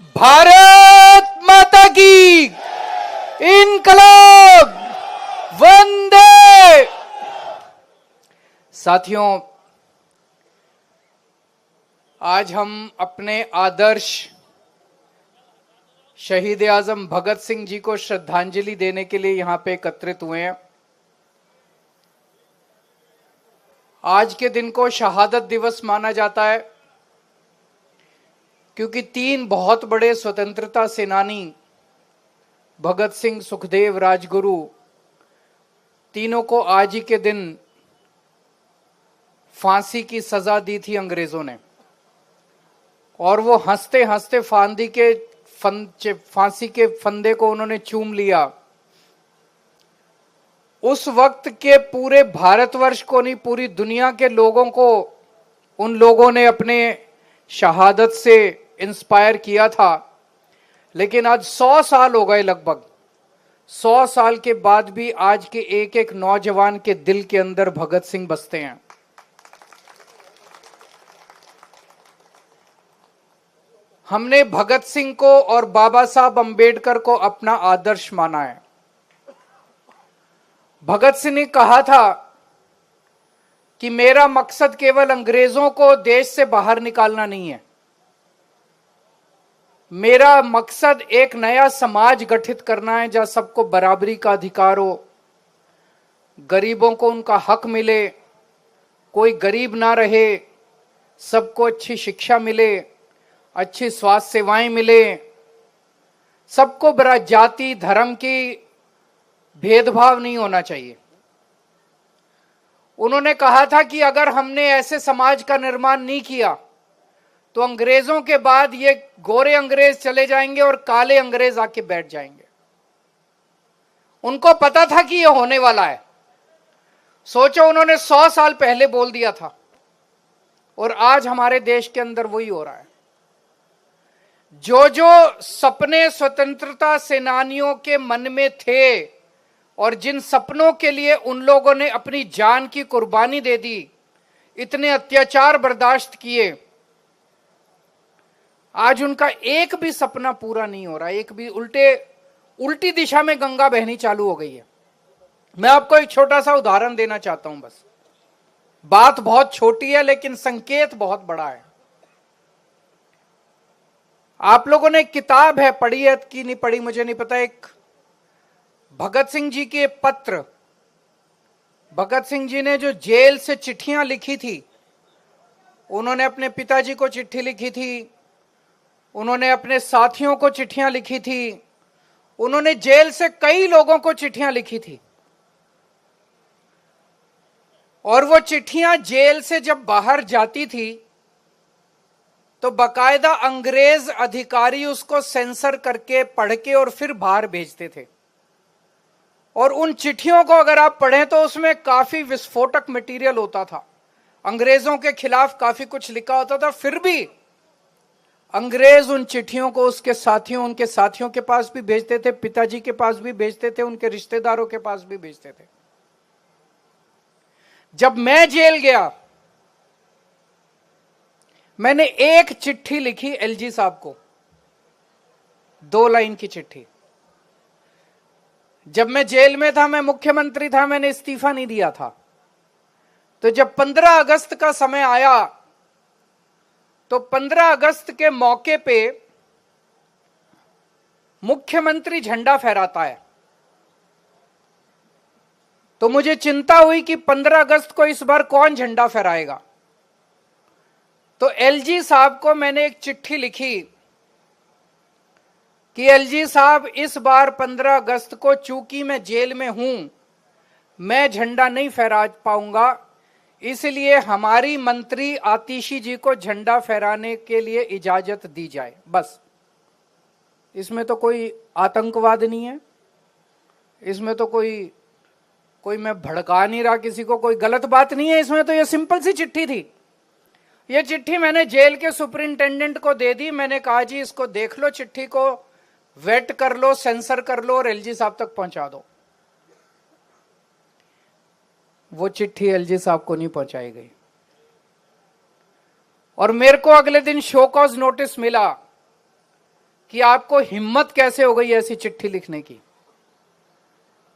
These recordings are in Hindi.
भारत माता की इनकलाब वंदे। साथियों, आज हम अपने आदर्श शहीद आजम भगत सिंह जी को श्रद्धांजलि देने के लिए यहां पे एकत्रित हुए हैं। आज के दिन को शहादत दिवस माना जाता है क्योंकि तीन बहुत बड़े स्वतंत्रता सेनानी भगत सिंह, सुखदेव, राजगुरु, तीनों को आज ही के दिन फांसी की सजा दी थी अंग्रेजों ने, और वो हंसते हंसते फांसी के फंदे को उन्होंने चूम लिया। उस वक्त के पूरे भारतवर्ष को नहीं, पूरी दुनिया के लोगों को उन लोगों ने अपने शहादत से इंस्पायर किया था। लेकिन आज 100 साल हो गए, लगभग 100 साल के बाद भी आज के एक एक नौजवान के दिल के अंदर भगत सिंह बसते हैं। हमने भगत सिंह को और बाबा साहब अंबेडकर को अपना आदर्श माना है। भगत सिंह ने कहा था कि मेरा मकसद केवल अंग्रेजों को देश से बाहर निकालना नहीं है, मेरा मकसद एक नया समाज गठित करना है जहां सबको बराबरी का अधिकार हो, गरीबों को उनका हक मिले, कोई गरीब ना रहे, सबको अच्छी शिक्षा मिले, अच्छी स्वास्थ्य सेवाएं मिले, सबको बरा जाति धर्म की भेदभाव नहीं होना चाहिए। उन्होंने कहा था कि अगर हमने ऐसे समाज का निर्माण नहीं किया तो अंग्रेजों के बाद ये गोरे अंग्रेज चले जाएंगे और काले अंग्रेज आके बैठ जाएंगे। उनको पता था कि ये होने वाला है। सोचो, उन्होंने 100 साल पहले बोल दिया था और आज हमारे देश के अंदर वही हो रहा है। जो जो सपने स्वतंत्रता सेनानियों के मन में थे और जिन सपनों के लिए उन लोगों ने अपनी जान की कुर्बानी दे दी, इतने अत्याचार बर्दाश्त किए, आज उनका एक भी सपना पूरा नहीं हो रहा। एक भी उल्टी दिशा में गंगा बहनी चालू हो गई है। मैं आपको एक छोटा सा उदाहरण देना चाहता हूं। बस बात बहुत छोटी है लेकिन संकेत बहुत बड़ा है। आप लोगों ने एक किताब है, पढ़ी है कि नहीं पढ़ी मुझे नहीं पता, एक भगत सिंह जी के पत्र, भगत सिंह जी ने जो जेल से चिट्ठियां लिखी थी, उन्होंने अपने पिताजी को चिट्ठी लिखी थी, उन्होंने अपने साथियों को चिट्ठियां लिखी थी, उन्होंने जेल से कई लोगों को चिट्ठियां लिखी थी। और वो चिट्ठियां जेल से जब बाहर जाती थी तो बकायदा अंग्रेज अधिकारी उसको सेंसर करके पढ़ के और फिर बाहर भेजते थे। और उन चिट्ठियों को अगर आप पढ़ें तो उसमें काफी विस्फोटक मटेरियल होता था, अंग्रेजों के खिलाफ काफी कुछ लिखा होता था। फिर भी अंग्रेज उन चिट्ठियों को उसके साथियों, उनके साथियों के पास भी भेजते थे, पिताजी के पास भी भेजते थे, उनके रिश्तेदारों के पास भी भेजते थे। जब मैं जेल गया, मैंने एक चिट्ठी लिखी एलजी साहब को, 2 लाइन की चिट्ठी। जब मैं जेल में था, मैं मुख्यमंत्री था, मैंने इस्तीफा नहीं दिया था। तो जब 15 अगस्त का समय आया तो 15 अगस्त के मौके पे मुख्यमंत्री झंडा फहराता है। तो मुझे चिंता हुई कि 15 अगस्त को इस बार कौन झंडा फहराएगा। तो एलजी साहब को मैंने एक चिट्ठी लिखी कि एलजी साहब, इस बार 15 अगस्त को चूंकि मैं जेल में हूं, मैं झंडा नहीं फहरा पाऊंगा, इसलिए हमारी मंत्री आतिशी जी को झंडा फहराने के लिए इजाजत दी जाए। बस, इसमें तो कोई आतंकवाद नहीं है, इसमें तो कोई मैं भड़का नहीं रहा किसी को, कोई गलत बात नहीं है इसमें। तो ये सिंपल सी चिट्ठी थी। ये चिट्ठी मैंने जेल के सुपरिंटेंडेंट को दे दी। मैंने कहा, जी इसको देख लो, चिट्ठी को वेट कर लो, सेंसर कर लो और एलजी साहब तक पहुंचा दो। वो चिट्ठी एलजी साहब को नहीं पहुंचाई गई और मेरे को अगले दिन शो कॉज नोटिस मिला कि आपको हिम्मत कैसे हो गई ऐसी चिट्ठी लिखने की।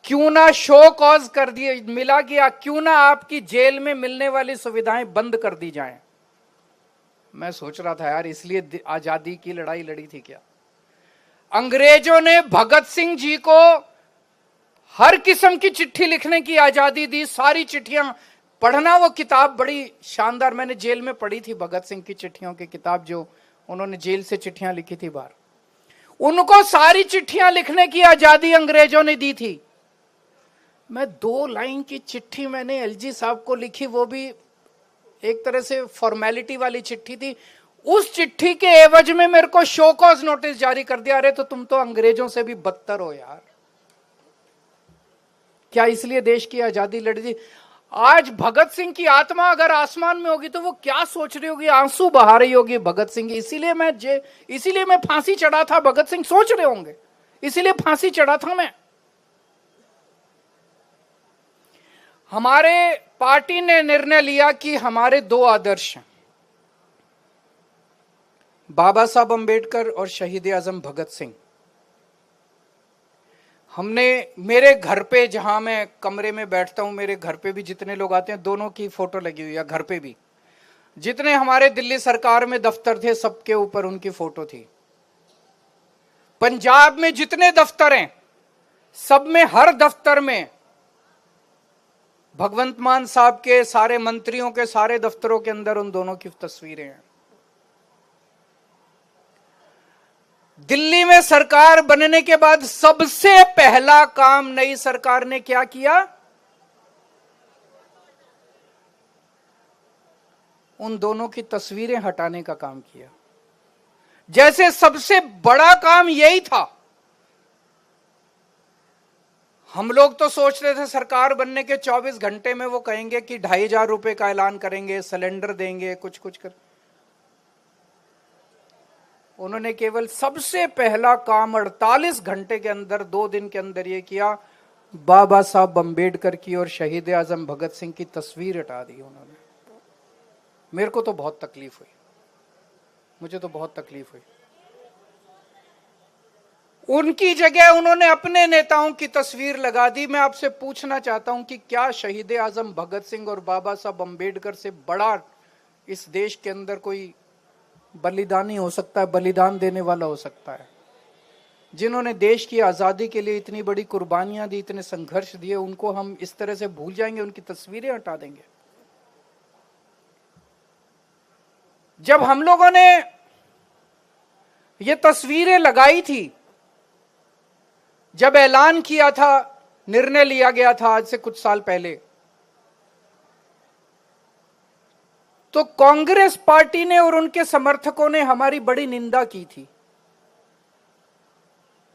क्यों ना शो कॉज कर दिए मिला गया, क्यों ना आपकी जेल में मिलने वाली सुविधाएं बंद कर दी जाएं। मैं सोच रहा था यार, इसलिए आजादी की लड़ाई लड़ी थी क्या? अंग्रेजों ने भगत सिंह जी को हर किस्म की चिट्ठी लिखने की आजादी दी। सारी चिट्ठियां पढ़ना, वो किताब बड़ी शानदार, मैंने जेल में पढ़ी थी भगत सिंह की चिट्ठियों की किताब, जो उन्होंने जेल से चिट्ठियां लिखी थी बाहर। उनको सारी चिट्ठियां लिखने की आजादी अंग्रेजों ने दी थी। मैं 2 लाइन की चिट्ठी मैंने एलजी साहब को लिखी, वो भी एक तरह से फॉर्मेलिटी वाली चिट्ठी थी। उस चिट्ठी के एवज में मेरे को शो कॉज नोटिस जारी कर दिया। अरे तो तुम तो अंग्रेजों से भी बदतर हो यार। क्या इसलिए देश की आजादी लड़ी थी? आज भगत सिंह की आत्मा अगर आसमान में होगी तो वो क्या सोच रही होगी, आंसू बहा रही होगी भगत सिंह की। इसीलिए मैं फांसी चढ़ा था। भगत सिंह सोच रहे होंगे, इसीलिए फांसी चढ़ा था मैं। हमारे पार्टी ने निर्णय लिया कि हमारे 2 आदर्श हैं, बाबा साहब अंबेडकर और शहीद आजम भगत सिंह। हमने मेरे घर पे, जहां मैं कमरे में बैठता हूं, मेरे घर पे भी जितने लोग आते हैं, दोनों की फोटो लगी हुई है। घर पे भी जितने हमारे दिल्ली सरकार में दफ्तर थे, सबके ऊपर उनकी फोटो थी। पंजाब में जितने दफ्तर हैं, सब में, हर दफ्तर में भगवंत मान साहब के, सारे मंत्रियों के सारे दफ्तरों के अंदर उन दोनों की तस्वीरें हैं। दिल्ली में सरकार बनने के बाद सबसे पहला काम नई सरकार ने क्या किया? उन दोनों की तस्वीरें हटाने का काम किया। जैसे सबसे बड़ा काम यही था। हम लोग तो सोच रहे थे सरकार बनने के 24 घंटे में वो कहेंगे कि 2500 रुपए का ऐलान करेंगे, सिलेंडर देंगे, कुछ कुछ कर। उन्होंने केवल सबसे पहला काम 48 घंटे के अंदर, 2 दिन के अंदर ये किया, बाबा साहब अंबेडकर की और शहीद आजम भगत सिंह की तस्वीर हटा दी उन्होंने। मेरे को तो बहुत तकलीफ हुई, मुझे तो बहुत तकलीफ हुई। उनकी जगह उन्होंने अपने नेताओं की तस्वीर लगा दी। मैं आपसे पूछना चाहता हूं कि क्या शहीद आजम भगत सिंह और बाबा साहब अंबेडकर से बड़ा इस देश के अंदर कोई बलिदानी हो सकता है, बलिदान देने वाला हो सकता है? जिन्होंने देश की आजादी के लिए इतनी बड़ी कुर्बानियां दी, इतने संघर्ष दिए, उनको हम इस तरह से भूल जाएंगे, उनकी तस्वीरें हटा देंगे? जब हम लोगों ने ये तस्वीरें लगाई थी, जब ऐलान किया था, निर्णय लिया गया था आज से कुछ साल पहले, तो कांग्रेस पार्टी ने और उनके समर्थकों ने हमारी बड़ी निंदा की थी।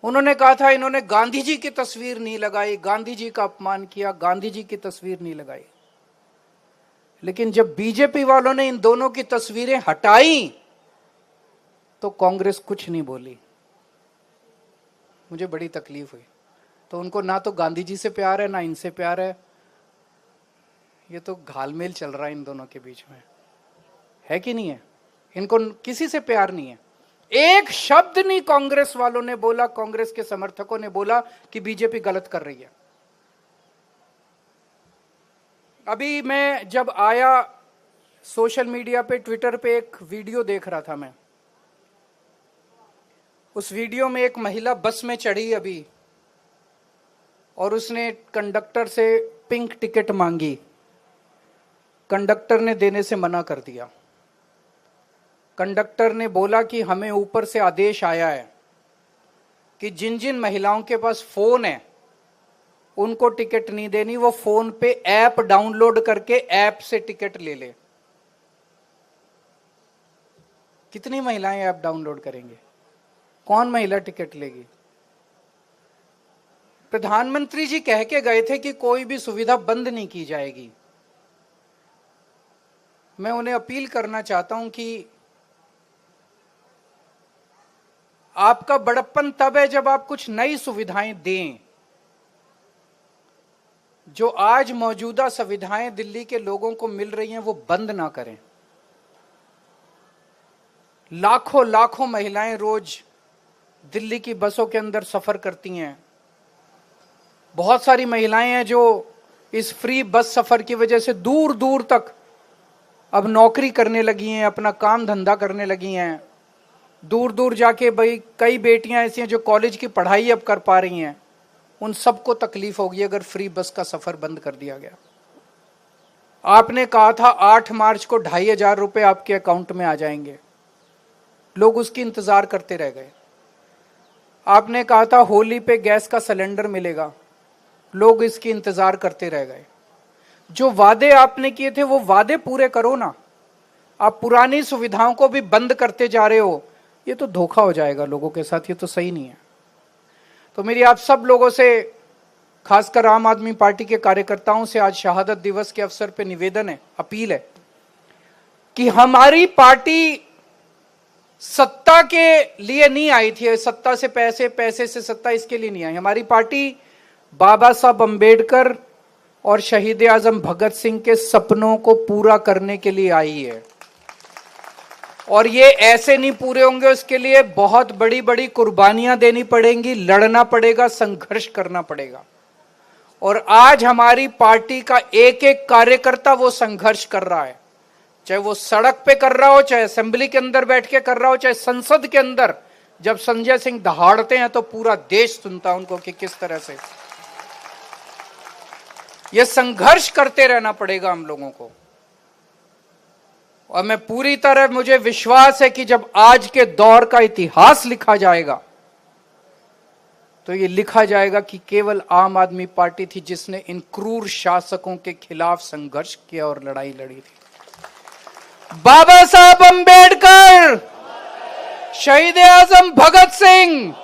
उन्होंने कहा था इन्होंने गांधी जी की तस्वीर नहीं लगाई, गांधी जी का अपमान किया, गांधी जी की तस्वीर नहीं लगाई। लेकिन जब बीजेपी वालों ने इन दोनों की तस्वीरें हटाई तो कांग्रेस कुछ नहीं बोली। मुझे बड़ी तकलीफ हुई। तो उनको ना तो गांधी जी से प्यार है, ना इनसे प्यार है। ये तो घालमेल चल रहा है इन दोनों के बीच में, है कि नहीं है? इनको किसी से प्यार नहीं है। एक शब्द नहीं कांग्रेस वालों ने बोला, कांग्रेस के समर्थकों ने बोला कि बीजेपी गलत कर रही है। अभी मैं जब आया, सोशल मीडिया पे, ट्विटर पे एक वीडियो देख रहा था मैं। उस वीडियो में एक महिला बस में चढ़ी अभी, और उसने कंडक्टर से पिंक टिकट मांगी। कंडक्टर ने देने से मना कर दिया। कंडक्टर ने बोला कि हमें ऊपर से आदेश आया है कि जिन जिन महिलाओं के पास फोन है उनको टिकट नहीं देनी, वो फोन पे ऐप डाउनलोड करके ऐप से टिकट ले ले। कितनी महिलाएं ऐप डाउनलोड करेंगे? कौन महिला टिकट लेगी? प्रधानमंत्री जी कह के गए थे कि कोई भी सुविधा बंद नहीं की जाएगी। मैं उन्हें अपील करना चाहता हूं कि आपका बड़प्पन तब है जब आप कुछ नई सुविधाएं दें। जो आज मौजूदा सुविधाएं दिल्ली के लोगों को मिल रही हैं वो बंद ना करें। लाखों लाखों महिलाएं रोज दिल्ली की बसों के अंदर सफर करती हैं। बहुत सारी महिलाएं हैं जो इस फ्री बस सफर की वजह से दूर दूर तक अब नौकरी करने लगी हैं, अपना काम धंधा करने लगी हैं। दूर दूर जाके भाई कई बेटियां ऐसी हैं जो कॉलेज की पढ़ाई अब कर पा रही हैं। उन सबको तकलीफ होगी अगर फ्री बस का सफर बंद कर दिया गया। आपने कहा था 8 मार्च को 2500 रुपए आपके अकाउंट में आ जाएंगे, लोग उसकी इंतजार करते रह गए। आपने कहा था होली पे गैस का सिलेंडर मिलेगा, लोग इसकी इंतजार करते रह गए। जो वादे आपने किए थे वो वादे पूरे करो ना। आप पुरानी सुविधाओं को भी बंद करते जा रहे हो, ये तो धोखा हो जाएगा लोगों के साथ, ये तो सही नहीं है। तो मेरी आप सब लोगों से, खासकर आम आदमी पार्टी के कार्यकर्ताओं से आज शहादत दिवस के अवसर पर निवेदन है, अपील है कि हमारी पार्टी सत्ता के लिए नहीं आई थी, सत्ता से पैसे, पैसे से सत्ता, इसके लिए नहीं आई। हमारी पार्टी बाबा साहब अंबेडकर और शहीद आजम भगत सिंह के सपनों को पूरा करने के लिए आई है। और ये ऐसे नहीं पूरे होंगे, उसके लिए बहुत बड़ी बड़ी कुर्बानियां देनी पड़ेंगी, लड़ना पड़ेगा, संघर्ष करना पड़ेगा। और आज हमारी पार्टी का एक एक कार्यकर्ता वो संघर्ष कर रहा है, चाहे वो सड़क पे कर रहा हो, चाहे असेंबली के अंदर बैठ के कर रहा हो, चाहे संसद के अंदर जब संजय सिंह दहाड़ते हैं तो पूरा देश सुनता है उनको कि किस तरह से ये संघर्ष करते रहना पड़ेगा हम लोगों को। और मैं पूरी तरह, मुझे विश्वास है कि जब आज के दौर का इतिहास लिखा जाएगा तो ये लिखा जाएगा कि केवल आम आदमी पार्टी थी जिसने इन क्रूर शासकों के खिलाफ संघर्ष किया और लड़ाई लड़ी थी। बाबा साहब अंबेडकर, शहीद आजम भगत सिंह,